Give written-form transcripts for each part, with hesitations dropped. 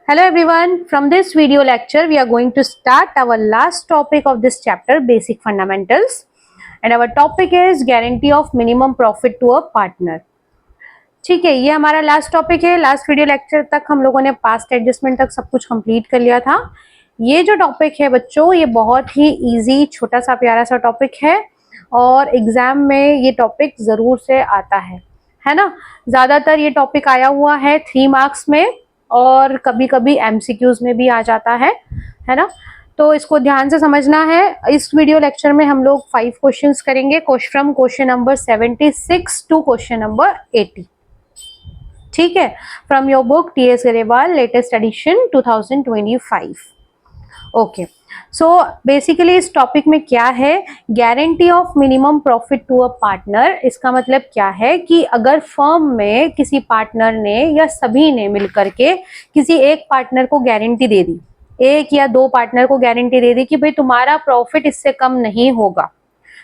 Hello everyone, from this video lecture we are going to start our last topic of this chapter, basic fundamentals, and our topic is guarantee of minimum profit to a partner. ठीक है, ये हमारा last topic है। Last video lecture तक हम लोगों ने past adjustment तक सब कुछ कंप्लीट कर लिया था। ये जो टॉपिक है बच्चों, ये बहुत ही इजी, छोटा सा प्यारा सा टॉपिक है और एग्जाम में ये टॉपिक जरूर से आता है ना। ज्यादातर ये टॉपिक आया हुआ है 3 मार्क्स में और कभी कभी एमसीक्यूज में भी आ जाता है ना। तो इसको ध्यान से समझना है। इस वीडियो लेक्चर में हम लोग 5 क्वेश्चंस करेंगे, from question number 76 to question number 80। ठीक है, from your book TS Grewal latest edition 2025। Okay, so basically इस टॉपिक में क्या है, guarantee of minimum profit to a partner. इसका मतलब क्या है कि अगर फर्म में किसी पार्टनर ने या सभी ने मिलकर के किसी एक पार्टनर को गारंटी दे दी, एक या दो पार्टनर को गारंटी दे दी कि भाई तुम्हारा प्रॉफिट इससे कम नहीं होगा,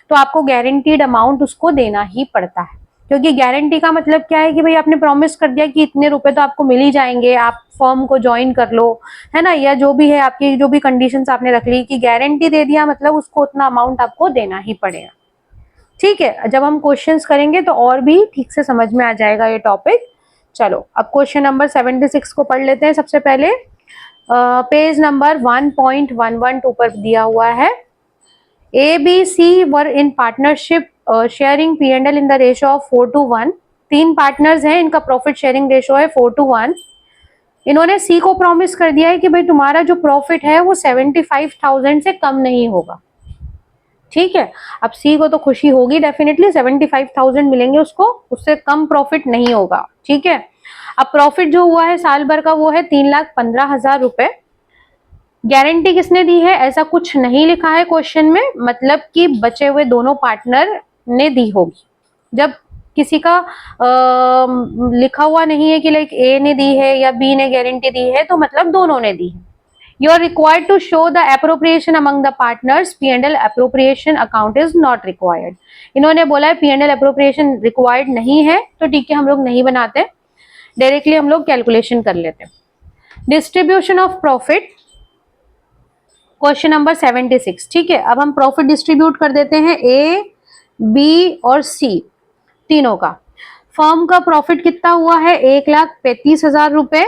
तो आपको गारंटीड अमाउंट उसको देना ही पड़ता है। क्योंकि गारंटी का मतलब क्या है कि भाई आपने प्रॉमिस कर दिया कि इतने रुपए तो आपको मिल ही जाएंगे, आप फर्म को ज्वाइन कर लो, है ना, या जो भी है आपकी जो भी कंडीशंस आपने रख ली कि गारंटी दे दिया मतलब उसको उतना अमाउंट आपको देना ही पड़ेगा। ठीक है, जब हम क्वेश्चंस करेंगे तो और भी ठीक से समझ में आ जाएगा ये टॉपिक। चलो अब क्वेश्चन नंबर 76 को पढ़ लेते हैं। सबसे पहले पेज नंबर 1.112 पर दिया हुआ है, ABC were in partnership sharing P&L in the ratio of 4:1। 3 partners हैं, इनका प्रॉफिट शेयरिंग रेशो है 4:1। इन्होंने सी को प्रॉमिस कर दिया है कि भाई तुम्हारा जो प्रॉफिट है वो 75,000 से कम नहीं होगा। ठीक है, अब सी को तो खुशी होगी डेफिनेटली, 75,000 मिलेंगे उसको, उससे कम प्रॉफिट नहीं होगा। ठीक है, अब प्रॉफिट जो हुआ है साल भर का वो है 3,15,000 रुपए। गारंटी किसने दी है ऐसा कुछ नहीं लिखा है क्वेश्चन में, मतलब कि बचे हुए दोनों पार्टनर ने दी होगी। जब किसी का लिखा हुआ नहीं है कि लाइक ए ने दी है या बी ने गारंटी दी है, तो मतलब दोनों ने दी है। You are required to show the appropriation among the partners, P&L appropriation account is not required. इन्होंने बोला है P&L एप्रोप्रिएशन रिक्वायर्ड नहीं है, तो ठीक है हम लोग नहीं बनाते, डायरेक्टली हम लोग कैलकुलेशन कर लेते। Distribution of profit, question number 76। ठीक है, अब हम प्रॉफिट डिस्ट्रीब्यूट कर देते हैं ए, बी और सी तीनों का। फर्म का प्रॉफिट कितना हुआ है 1,35,000 रुपए,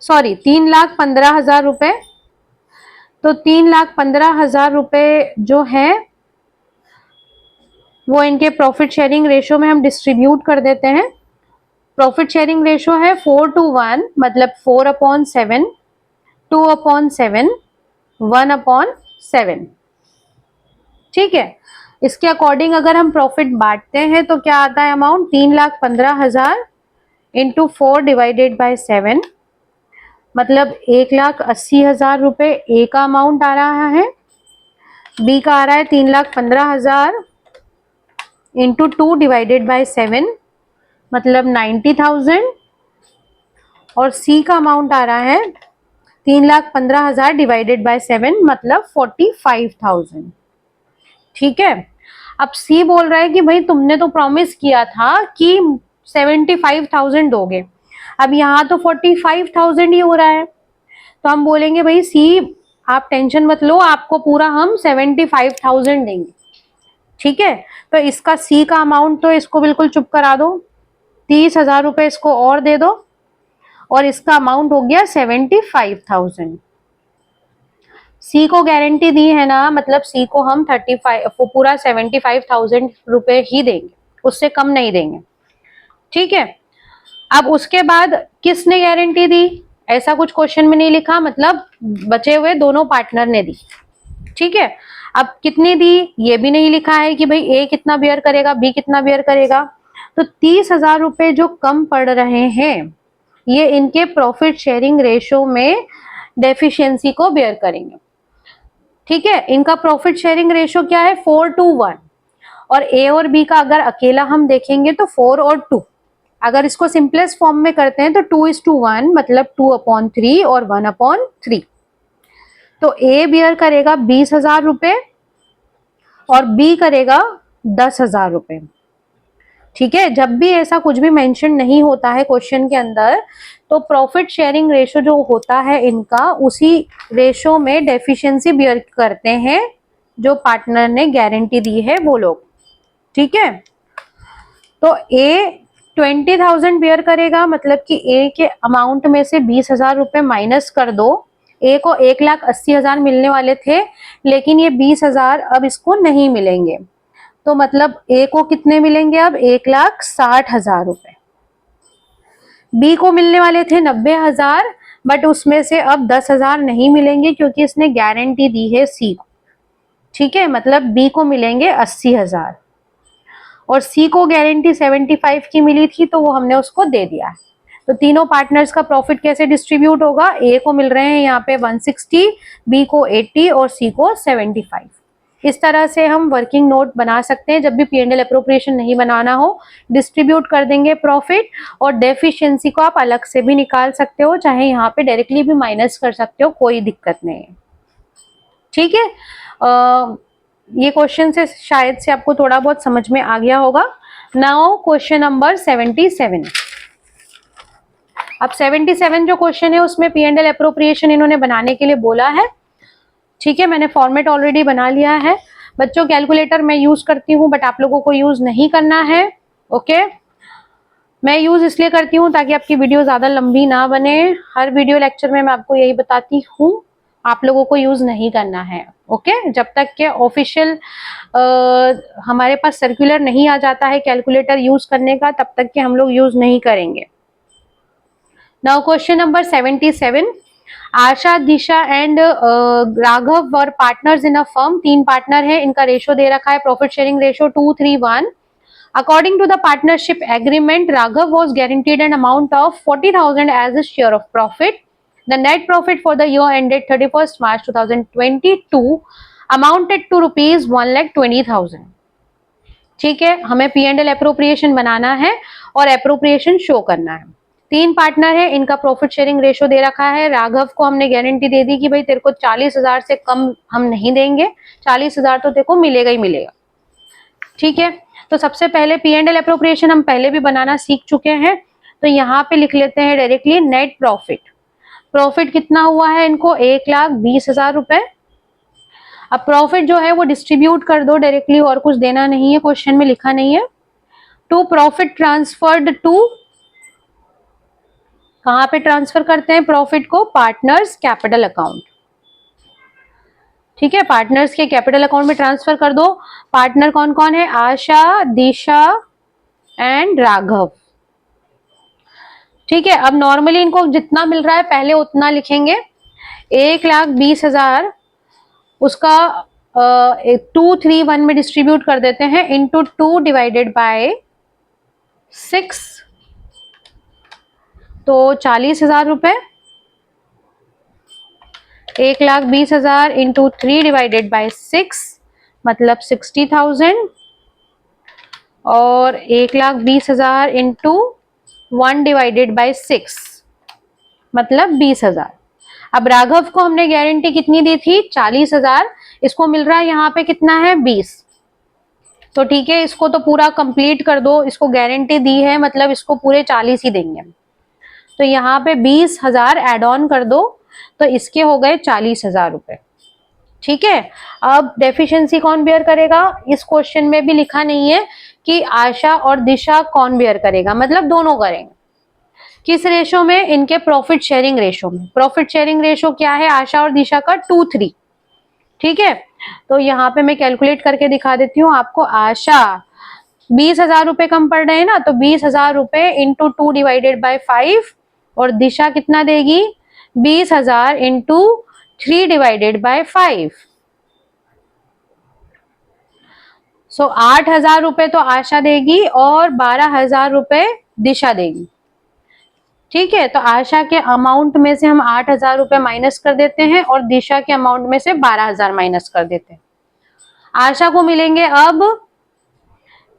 सॉरी 3,15,000 रुपए। तो 3,15,000 रुपए जो है वो इनके प्रॉफिट शेयरिंग रेशो में हम डिस्ट्रीब्यूट कर देते हैं। प्रॉफिट शेयरिंग रेशो है 4:1, मतलब 4/7, 2/7, 1/7। ठीक है, इसके अकॉर्डिंग अगर हम प्रॉफिट बांटते हैं तो क्या आता है अमाउंट, 3,15,000 इंटू 4 डिवाइडेड बाय 7, मतलब 1,80,000 रुपए ए का अमाउंट आ रहा है। बी का आ रहा है 3,15,000 इंटू 2 डिवाइडेड बाय 7, मतलब 90,000। और सी का अमाउंट आ रहा है 3,15,000 डिवाइडेड बाय 7, मतलब 45,000। ठीक है, अब सी बोल रहा है कि भाई तुमने तो प्रॉमिस किया था कि 75,000 दोगे, अब यहाँ तो 45,000 ही हो रहा है, तो हम बोलेंगे भाई सी आप टेंशन मत लो, आपको पूरा हम 75,000 देंगे। ठीक है, तो इसका सी का अमाउंट तो इसको बिल्कुल चुप करा दो, 30,000 रुपए इसको और दे दो, और इसका अमाउंट हो गया 75,000। सी को गारंटी दी है ना, मतलब सी को हम 35 पूरा 75,000 रुपए ही देंगे, उससे कम नहीं देंगे। ठीक है, अब उसके बाद किसने गारंटी दी ऐसा कुछ क्वेश्चन में नहीं लिखा, मतलब बचे हुए दोनों पार्टनर ने दी। ठीक है, अब कितनी दी ये भी नहीं लिखा है कि भाई ए कितना बियर करेगा, बी कितना बियर करेगा। तो 30,000 रुपए जो कम पड़ रहे हैं ये इनके प्रॉफिट शेयरिंग रेशो में डेफिशिएंसी को बेयर करेंगे। ठीक है, इनका प्रॉफिट शेयरिंग रेशो क्या है 4:1, और ए और बी का अगर अकेला हम देखेंगे तो 4 और 2। अगर इसको सिंपलेस्ट फॉर्म में करते हैं तो 2:1, मतलब 2/3 और 1/3। तो ए बियर करेगा 20,000 रुपए और बी करेगा 10,000 रुपए। ठीक है, जब भी ऐसा कुछ भी मेंशन नहीं होता है क्वेश्चन के अंदर, तो प्रॉफिट शेयरिंग रेशो जो होता है इनका, उसी रेशो में डेफिशिएंसी बियर करते हैं जो पार्टनर ने गारंटी दी है वो लोग। ठीक है, तो ए 20,000 बियर करेगा, मतलब कि ए के अमाउंट में से 20,000 रुपए माइनस कर दो। ए को 1,80,000 मिलने वाले थे, लेकिन ये 20,000 अब इसको नहीं मिलेंगे, तो मतलब ए को कितने मिलेंगे अब? 1,60,000 रुपए। बी को मिलने वाले थे 90,000, बट उसमें से अब 10,000 नहीं मिलेंगे क्योंकि इसने गारंटी दी है सी को। ठीक है, मतलब बी को मिलेंगे 80,000 और सी को गारंटी 75 की मिली थी, तो वो हमने उसको दे दिया है। तो तीनों पार्टनर्स का प्रॉफिट कैसे डिस्ट्रीब्यूट होगा? ए को मिल रहे हैं यहाँ पे 160, बी को 80 और सी को 75। इस तरह से हम वर्किंग नोट बना सकते हैं। जब भी P&L अप्रोप्रिएशन नहीं बनाना हो, डिस्ट्रीब्यूट कर देंगे प्रॉफिट, और डेफिशिएंसी को आप अलग से भी निकाल सकते हो, चाहे यहाँ पे डायरेक्टली भी माइनस कर सकते हो, कोई दिक्कत नहीं है। ठीक है, ये क्वेश्चन से शायद से आपको थोड़ा बहुत समझ में आ गया होगा। Now question number 77। अब 77 जो क्वेश्चन है उसमें P&L अप्रोप्रिएशन इन्होंने बनाने के लिए बोला है। ठीक है, मैंने फॉर्मेट ऑलरेडी बना लिया है। बच्चों, कैलकुलेटर मैं यूज करती हूँ, बट आप लोगों को यूज नहीं करना है। ओके, मैं यूज इसलिए करती हूँ ताकि आपकी वीडियो ज्यादा लंबी ना बने। हर वीडियो लेक्चर में मैं आपको यही बताती हूँ, आप लोगों को यूज नहीं करना है। ओके, जब तक के ऑफिशियल हमारे पास सर्कुलर नहीं आ जाता है कैलकुलेटर यूज करने का, तब तक के हम लोग यूज नहीं करेंगे। Now question number 77। Asha, Disha and Raghav were partners in a firm. 3 partner है, इनका रेशो दे रखा है, profit sharing ratio 2:3:1। According to the partnership agreement, Raghav was guaranteed an amount of 40,000 as his share of profit. The net profit for the year ended 31st March 2022 amounted to rupees 1,20,000. ठीक है, हमें P&L appropriation बनाना है और appropriation show करना है। 3 partner है, इनका profit sharing ratio दे रखा है। राघव को हमने गारंटी दे दी कि भाई तेरे को 40,000 से कम हम नहीं देंगे, 40,000 तो तेरे को मिलेगा ही मिलेगा। ठीक है, तो सबसे पहले P&L अप्रोप्रिएशन हम पहले भी बनाना सीख चुके हैं, तो यहाँ पे लिख लेते हैं डायरेक्टली नेट प्रॉफिट। प्रॉफिट कितना हुआ है इनको? 1,20,000 रुपए। अब प्रॉफिट जो है वो डिस्ट्रीब्यूट कर दो डायरेक्टली, और कुछ देना नहीं है, क्वेश्चन में लिखा नहीं है। टू प्रॉफिट ट्रांसफर्ड टू, कहाँ पे ट्रांसफर करते हैं प्रॉफिट को? Partners capital account. ठीक है, पार्टनर्स के कैपिटल अकाउंट में ट्रांसफर कर दो। पार्टनर कौन कौन है? आशा, दिशा एंड राघव। ठीक है, अब नॉर्मली इनको जितना मिल रहा है पहले उतना लिखेंगे। 1,20,000 उसका 2:3:1 में डिस्ट्रीब्यूट कर देते हैं, इंटू 2 डिवाइडेड बाय 6, तो 40,000 रुपए। 1,20,000 इंटू 3 डिवाइडेड बाय 6 मतलब 60,000, और 1,20,000 इंटू 1 डिवाइडेड बाय 6 मतलब 20,000। अब राघव को हमने गारंटी कितनी दी थी? 40,000। इसको मिल रहा है यहाँ पे कितना है? 20। तो ठीक है, इसको तो पूरा कंप्लीट कर दो, इसको गारंटी दी है मतलब इसको पूरे 40 ही देंगे। तो यहाँ पे 20,000 एड ऑन कर दो, तो इसके हो गए 40,000 रुपए। ठीक है, अब डेफिशिएंसी कौन बेयर करेगा? इस क्वेश्चन में भी लिखा नहीं है कि आशा और दिशा कौन बेयर करेगा, मतलब दोनों करेंगे। किस रेशो में? इनके प्रॉफिट शेयरिंग रेशो में। प्रॉफिट शेयरिंग रेशो क्या है आशा और दिशा का? 2:3। ठीक है, तो यहाँ पे मैं कैलकुलेट करके दिखा देती हूँ आपको। आशा 20,000 रुपए कम पड़ रहे हैं ना, तो 20,000 रुपए इंटू 2 डिवाइडेड बाय 5, और दिशा कितना देगी? 20,000 इंटू 3 डिवाइडेड बाय 5। सो 8,000 रुपए तो आशा देगी और 12,000 रुपए दिशा देगी। ठीक है, तो आशा के अमाउंट में से हम 8,000 रुपए माइनस कर देते हैं और दिशा के अमाउंट में से 12,000 माइनस कर देते हैं। आशा को मिलेंगे अब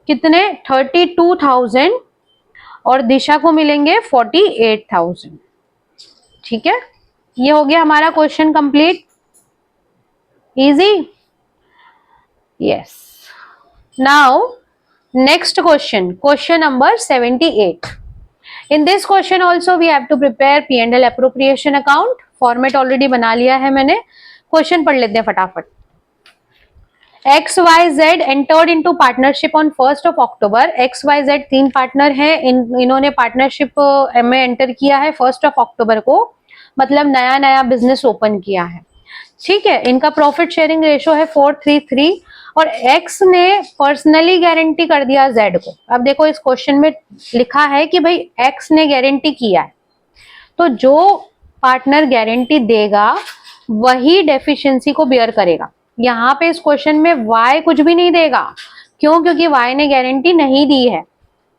कितने? 32,000 और दिशा को मिलेंगे 48,000। ठीक है, ये हो गया हमारा question complete. Easy? Yes. Now Next question, question number 78. In this question also we have to prepare P&L appropriation account. Format already बना लिया है मैंने. Question पढ़ लेते हैं फटाफट. XYZ entered into partnership on 1st of October. XYZ तीन partner हैं. इन्होंने पार्टनरशिप में एंटर किया है 1st of October को, मतलब नया नया बिजनेस ओपन किया है. ठीक है. इनका प्रॉफिट शेयरिंग रेशो है 4:3:3 और X ने पर्सनली गारंटी कर दिया Z को. अब देखो इस क्वेश्चन में लिखा है कि भाई X ने गारंटी किया है, तो जो पार्टनर गारंटी देगा वही डेफिशिएंसी को बियर करेगा. यहाँ पे इस क्वेश्चन में Y कुछ भी नहीं देगा. क्यों? क्योंकि Y ने गारंटी नहीं दी है.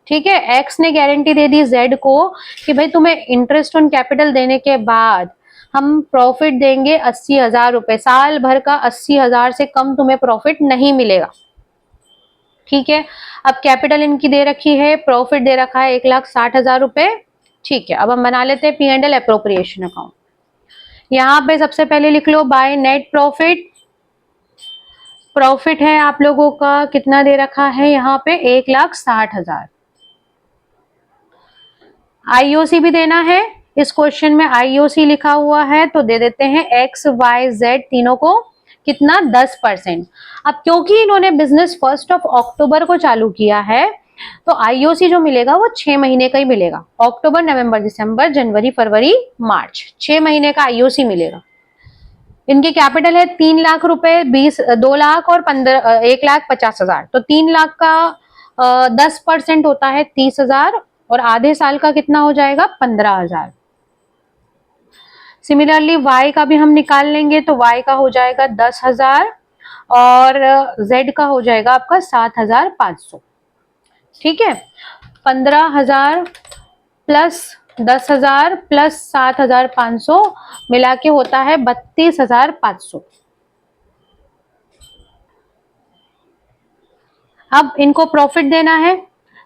ठीक है. X ने गारंटी दे दी Z को कि भाई तुम्हें इंटरेस्ट ऑन कैपिटल देने के बाद हम प्रॉफिट देंगे 80,000 रुपए. साल भर का 80,000 से कम तुम्हें प्रॉफिट नहीं मिलेगा. ठीक है. अब कैपिटल इनकी दे रखी है, प्रॉफिट दे रखा है 1,60,000 रुपए. ठीक है. अब हम बना लेते हैं P&L एप्रोप्रिएशन अकाउंट. यहाँ पे सबसे पहले लिख लो बाय नेट प्रॉफिट. प्रॉफिट है आप लोगों का कितना दे रखा है यहाँ पे 1,60,000. आईओसी भी देना है. इस क्वेश्चन में आईओसी लिखा हुआ है तो दे देते हैं XYZ तीनों को कितना 10%. अब क्योंकि इन्होंने बिजनेस 1st of October को चालू किया है तो आईओसी जो मिलेगा वो 6 महीने का ही मिलेगा. अक्टूबर, नवंबर, दिसंबर, जनवरी, फरवरी, मार्च, 6 महीने का आईओसी मिलेगा. इनकी कैपिटल है 3 लाख रुपए, 2 लाख और 1,50,000. तो 3 लाख का 10% होता है 30,000 और आधे साल का कितना हो जाएगा 15,000. सिमिलरली Y का भी हम निकाल लेंगे तो Y का हो जाएगा 10,000 और Z का हो जाएगा आपका 7,500. ठीक है. 15,000 प्लस 10,000 प्लस 7,500 मिला के होता है 32,500. अब इनको प्रॉफिट देना है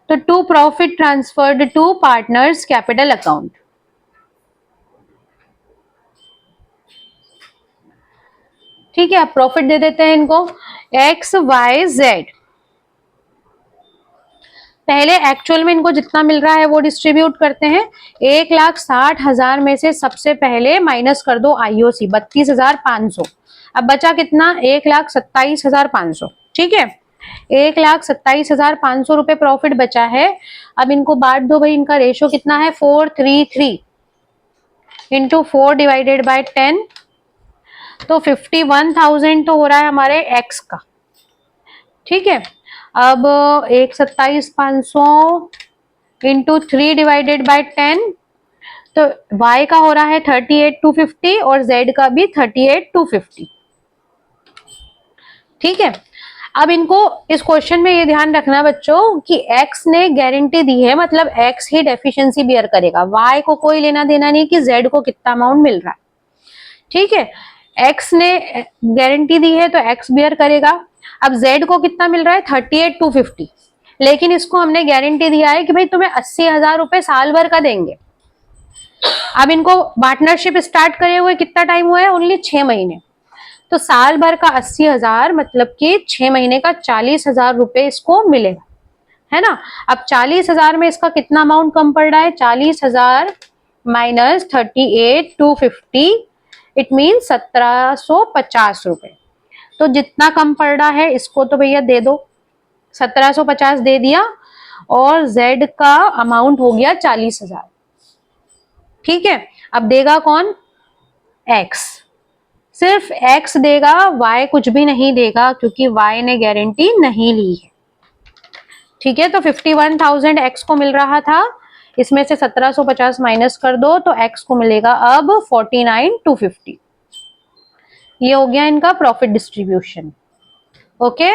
तो to profit transferred to partners capital account. ठीक है. अब प्रॉफिट दे देते हैं इनको XYZ. पहले एक्चुअल में इनको जितना मिल रहा है वो डिस्ट्रीब्यूट करते हैं. 1,60,000 में से सबसे पहले माइनस कर दो आईओसी 32,500. अब बचा कितना 1,27,500. ठीक है. 1,27,500 रुपए प्रॉफिट बचा है. अब इनको बांट दो भाई. इनका रेशो कितना है 4:3:3 इंटू 4 डिवाइडेड बाय 10 तो 51,000 तो हो रहा है हमारे X का. ठीक है. अब 1,27,500 इंटू 3 डिवाइडेड बाय 10 तो Y का हो रहा है 38,250 और Z का भी 38,250. ठीक है. अब इनको इस क्वेश्चन में ये ध्यान रखना बच्चों कि X ने गारंटी दी है, मतलब X ही डेफिशिएंसी बियर करेगा. Y को कोई लेना देना नहीं कि Z को कितना अमाउंट मिल रहा है. ठीक है. X ने गारंटी दी है तो X बियर करेगा. अब Z को कितना मिल रहा है 38,250, लेकिन इसको हमने गारंटी दिया है कि भाई तुम्हें 80,000 रुपए साल भर का देंगे. अब इनको पार्टनरशिप स्टार्ट करे हुए कितना टाइम हुआ है ओनली 6 महीने. तो साल भर का 80,000 मतलब कि 6 महीने का 40,000 रुपए इसको मिलेगा, है ना. अब 40,000 में इसका कितना अमाउंट कम पड़ रहा है 40,000 माइनस 38,250 इट मीन 1,750 रुपए. तो जितना कम पड़ रहा है इसको तो भैया दे दो. 1,750 दे दिया और Z का अमाउंट हो गया 40,000. ठीक है. अब देगा कौन X. सिर्फ X देगा, Y कुछ भी नहीं देगा क्योंकि Y ने गारंटी नहीं ली है. ठीक है. तो 51,000 X को मिल रहा था, इसमें से 1,750 माइनस कर दो तो X को मिलेगा अब 49,250. ये हो गया इनका profit distribution. Okay.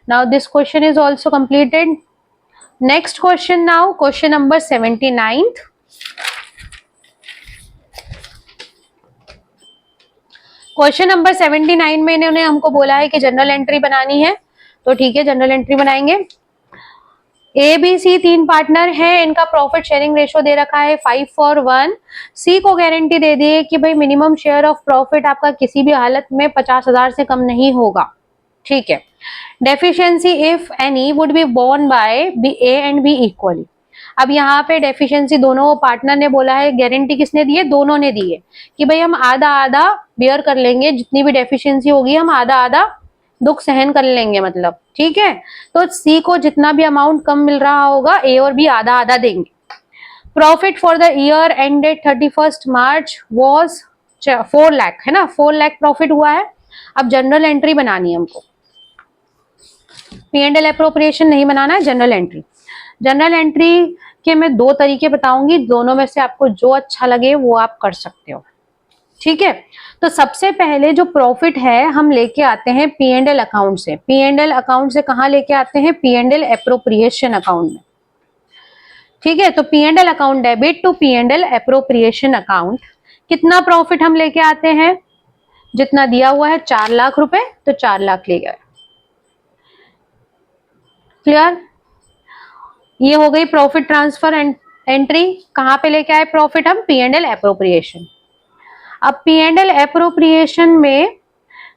Now this question is also completed. Next question now, question number 79. Question number 79 में इन्होंने हमको बोला है कि जनरल एंट्री बनानी है. तो ठीक है, जनरल एंट्री बनाएंगे. ABC तीन पार्टनर हैं, इनका प्रॉफिट शेयरिंग रेशो दे रखा है 5:1. C को गारंटी दे दी है कि भाई मिनिमम शेयर ऑफ प्रॉफिट आपका किसी भी हालत में 50,000 से कम नहीं होगा. ठीक है. Deficiency if any would be borne by B A and B equally. अब यहाँ पे डेफिशिएंसी दोनों पार्टनर ने बोला है, गारंटी किसने दी है? दोनों ने दी है कि भाई हम आधा आधा बेयर कर लेंगे, जितनी भी डेफिशिएंसी होगी हम आधा आधा दुख सहन कर लेंगे, मतलब ठीक है। तो सी को जितना भी अमाउंट कम मिल रहा होगा ए और बी आधा आधा देंगे। Profit for the year ended 31 March was 4 lakh, है ना, 4 लाख प्रॉफिट हुआ है। अब जनरल एंट्री बनानी है हमको, पी एंड एल एप्रोप्रिएशन नहीं बनाना है, जनरल एंट्री। जनरल एंट्री के मैं 2 तरीके बताऊंगी, दोनों में से आपको जो अच्छा लगे वो आप कर सकते हो, ठीक है। तो सबसे पहले जो प्रॉफिट है हम लेके आते हैं पी एंड एल अकाउंट से। पी एंड एल अकाउंट से कहाँ लेके आते हैं? P and L appropriation account में, ठीक है। तो P and L account debit to P and L appropriation account. कितना प्रॉफिट हम लेके आते हैं? जितना दिया हुआ है 4 लाख रुपए, तो 4 लाख ले गए। क्लियर? ये हो गई प्रॉफिट ट्रांसफर एंट्री। कहां पे लेके आए प्रॉफिट हम? P and L appropriation. अब पी एंड एल एप्रोप्रिएशन में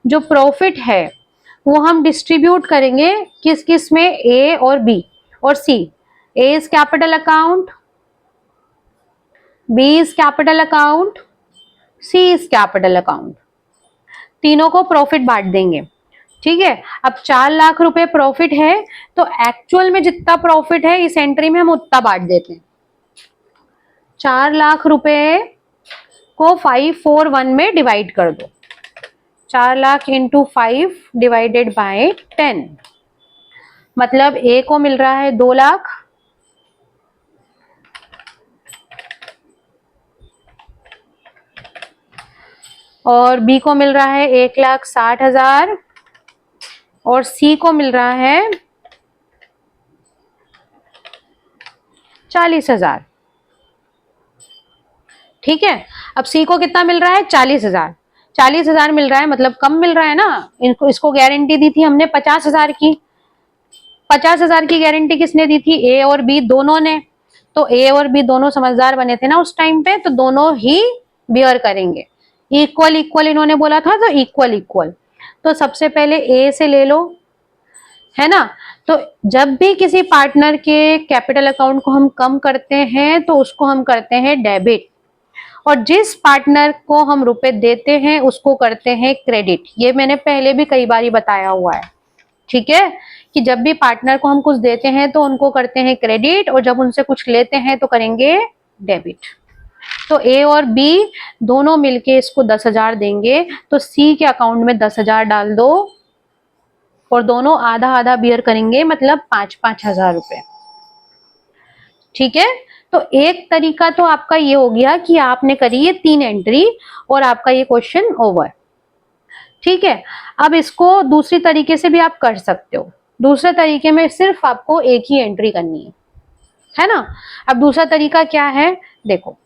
जो प्रॉफिट है वो हम डिस्ट्रीब्यूट करेंगे किस किस में? ए और बी और C. A is capital account, B is capital account, C is capital account. तीनों को प्रॉफिट बांट देंगे, ठीक है। अब 4 लाख रुपए प्रॉफिट है, तो एक्चुअल में जितना प्रॉफिट है इस एंट्री में हम उतना बांट देते हैं। 4 लाख रुपए को 541 में डिवाइड कर दो। 4 लाख इंटू 5 डिवाइडेड बाय 10, मतलब ए को मिल रहा है 2 लाख, और बी को मिल रहा है 1,60,000 और सी को मिल रहा है 40,000, ठीक है। अब सी को कितना मिल रहा है? 40,000। 40,000 मिल रहा है, मतलब कम मिल रहा है ना। इसको गारंटी दी थी हमने 50,000 की। 50,000 की गारंटी किसने दी थी? ए और बी दोनों ने। तो ए और बी दोनों समझदार बने थे ना उस टाइम पे, तो दोनों ही बियर करेंगे। इक्वल इक्वल इन्होंने बोला था, तो इक्वल इक्वल। तो सबसे पहले ए से ले लो, है ना। तो जब भी किसी पार्टनर के कैपिटल अकाउंट को हम कम करते हैं तो उसको हम करते हैं डेबिट, और जिस पार्टनर को हम रुपए देते हैं उसको करते हैं क्रेडिट। ये मैंने पहले भी कई बार बताया हुआ है, ठीक है, कि जब भी पार्टनर को हम कुछ देते हैं तो उनको करते हैं क्रेडिट, और जब उनसे कुछ लेते हैं तो करेंगे डेबिट। तो ए और बी दोनों मिलके इसको 10,000 देंगे, तो सी के अकाउंट में 10,000 डाल दो, और दोनों आधा आधा बियर करेंगे, मतलब 5-5 हजार रुपए, ठीक है। तो एक तरीका तो आपका ये हो गया कि आपने करी ये 3 एंट्री और आपका ये क्वेश्चन ओवर, ठीक है। अब इसको दूसरी तरीके से भी आप कर सकते हो। दूसरे तरीके में सिर्फ आपको एक ही एंट्री करनी है ना। अब दूसरा तरीका क्या है? देखो,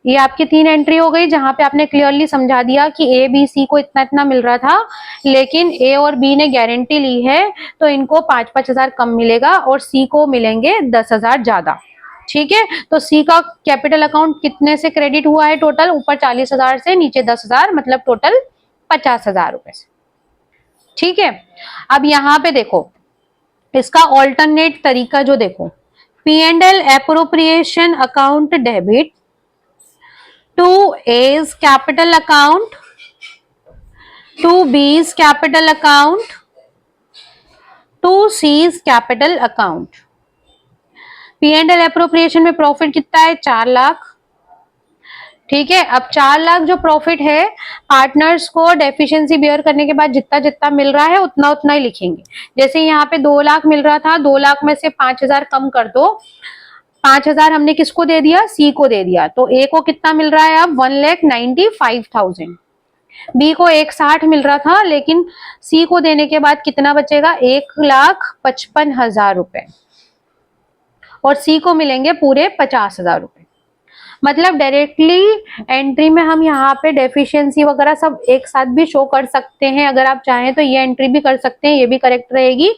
ये आपकी 3 एंट्री हो गई, जहां पे आपने क्लियरली समझा दिया कि ए बी सी को इतना इतना मिल रहा था, लेकिन ए और बी ने गारंटी ली है तो इनको 5-5 हजार कम मिलेगा और सी को मिलेंगे 10,000 ज्यादा, ठीक है। तो सी का कैपिटल अकाउंट कितने से क्रेडिट हुआ है? टोटल ऊपर 40,000 से, नीचे 10,000, मतलब टोटल 50,000 रुपए से, ठीक है। अब यहाँ पे देखो, इसका ऑल्टरनेट तरीका जो देखो, P and L appropriation account debit to A's capital account, to B's capital account, to C's capital account। P and L appropriation में प्रॉफिट कितना है? 4 लाख, ठीक है। अब 4 लाख जो प्रॉफिट है, पार्टनर्स को डेफिशिएंसी बियर करने के बाद जितना जितना मिल रहा है उतना उतना ही लिखेंगे। जैसे यहाँ पे 2 लाख मिल रहा था, 2 लाख में से 5,000 कम कर दो। 5,000 हमने किसको दे दिया? सी को दे दिया। तो ए को कितना मिल रहा है अब? 1,95,000। बी को 1,60 मिल रहा था, लेकिन सी को देने के बाद कितना बचेगा? 1,55,000 रुपए, और सी को मिलेंगे पूरे 50,000 रुपए। मतलब डायरेक्टली एंट्री में हम यहाँ पे डेफिशिएंसी वगैरह सब एक साथ भी शो कर सकते हैं। अगर आप चाहें तो ये एंट्री भी कर सकते हैं, ये भी करेक्ट रहेगी,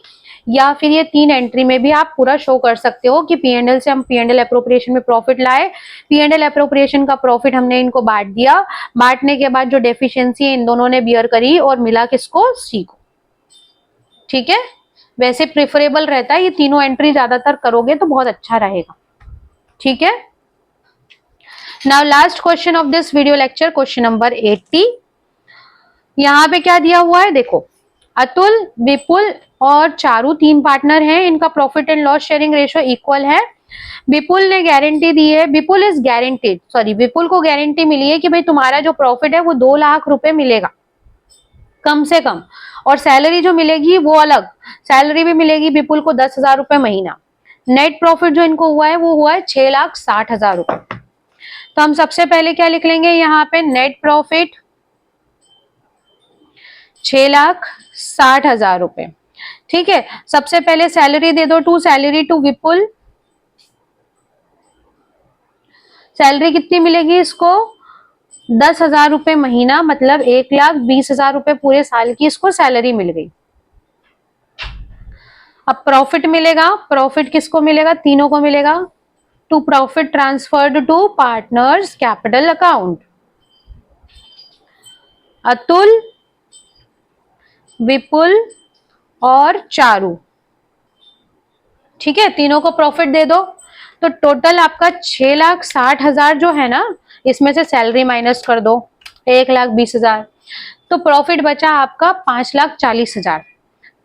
या फिर ये 3 एंट्री में भी आप पूरा शो कर सकते हो कि पी एंड एल से हम पी एंड एल एप्रोप्रिएशन में प्रॉफिट लाए, पी एंड एल एप्रोप्रिएशन का प्रॉफिट हमने इनको बांट दिया, बांटने के बाद जो डेफिशिएंसी इन दोनों ने बियर करी और मिला किसको? सी को। ठीक है, वैसे प्रेफरेबल रहता है, ये तीनों एंट्री ज्यादातर करोगे तो बहुत अच्छा रहेगा। ठीक है, now last question of this video lecture, question number 80। यहाँ पे क्या दिया हुआ है देखो, अतुल, विपुल और चारू तीन पार्टनर हैं, इनका profit and loss sharing ratio equal है। विपुल ने गारंटी दी है, विपुल इज गारंटीड, सॉरी विपुल को गारंटी मिली है कि भाई तुम्हारा जो प्रॉफिट है वो 2 लाख रुपए मिलेगा कम से कम, और सैलरी जो मिलेगी वो अलग, सैलरी भी मिलेगी विपुल को 10,000 रुपए महीना। नेट प्रॉफिट जो इनको हुआ है वो हुआ है 6,60,000 रुपए। तो हम सबसे पहले क्या लिख लेंगे यहाँ पे, नेट प्रॉफिट 6,60,000 रुपए। ठीक है, सबसे पहले सैलरी दे दो, to salary to Vipul, salary कितनी मिलेगी इसको, 10,000 रुपए महीना, मतलब 1,20,000 रुपए पूरे साल की इसको सैलरी मिल गई। अब प्रॉफिट मिलेगा, प्रॉफिट किसको मिलेगा, तीनों को मिलेगा, to profit transferred to partners capital account. Atul, Vipul और चारू, ठीक है, तीनों को प्रॉफिट दे दो। तो टोटल आपका 6,60,000 जो है ना, इसमें से सैलरी माइनस कर दो 1,20,000, तो प्रॉफिट बचा आपका 5,40,000।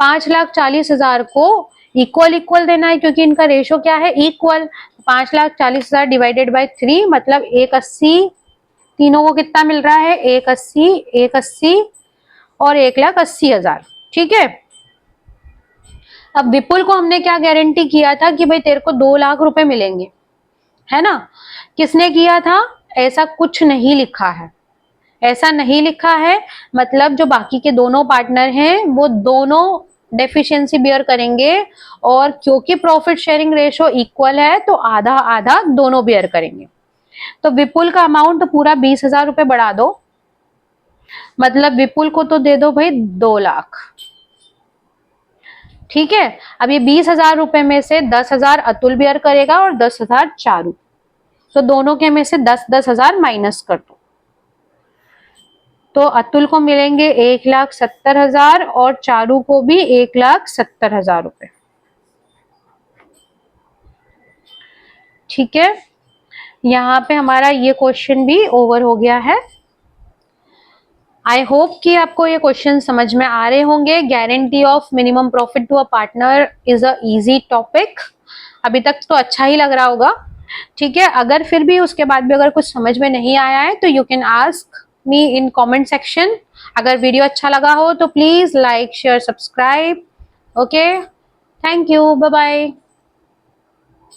5,40,000 को इक्वल इक्वल देना है, क्योंकि इनका रेशो क्या है, इक्वल। 5,40,000 डिवाइडेड बाय 3 मतलब 180, तीनों को कितना मिल रहा है, 180, 180 और 1,80,000। ठीक है, अब विपुल को हमने क्या गारंटी किया था कि भाई तेरे को 2 लाख रुपए मिलेंगे, है ना। किसने किया था, ऐसा कुछ नहीं लिखा है, ऐसा नहीं लिखा है, मतलब जो बाकी के दोनों पार्टनर हैं वो दोनों डेफिशिएंसी बियर करेंगे, और क्योंकि प्रॉफिट शेयरिंग रेशो इक्वल है तो आधा आधा दोनों बियर करेंगे। तो विपुल का अमाउंट पूरा 20,000 रुपए बढ़ा दो, मतलब विपुल को तो दे दो भाई 2 लाख। ठीक है, अब ये 20,000 रुपए में से 10,000 अतुल बियर करेगा और 10,000 चारू, तो दोनों के में से 10,000 माइनस कर दो, तो अतुल को मिलेंगे 1,70,000 और चारू को भी 1,70,000 रुपए। ठीक है, यहाँ पे हमारा ये क्वेश्चन भी ओवर हो गया है। आई होप कि आपको ये क्वेश्चन समझ में आ रहे होंगे। Guarantee of minimum profit to a partner is a easy topic, अभी तक तो अच्छा ही लग रहा होगा। ठीक है, अगर फिर भी उसके बाद भी अगर कुछ समझ में नहीं आया है तो you can ask me in comment section. अगर वीडियो अच्छा लगा हो तो please like share subscribe. Okay, thank you, bye bye.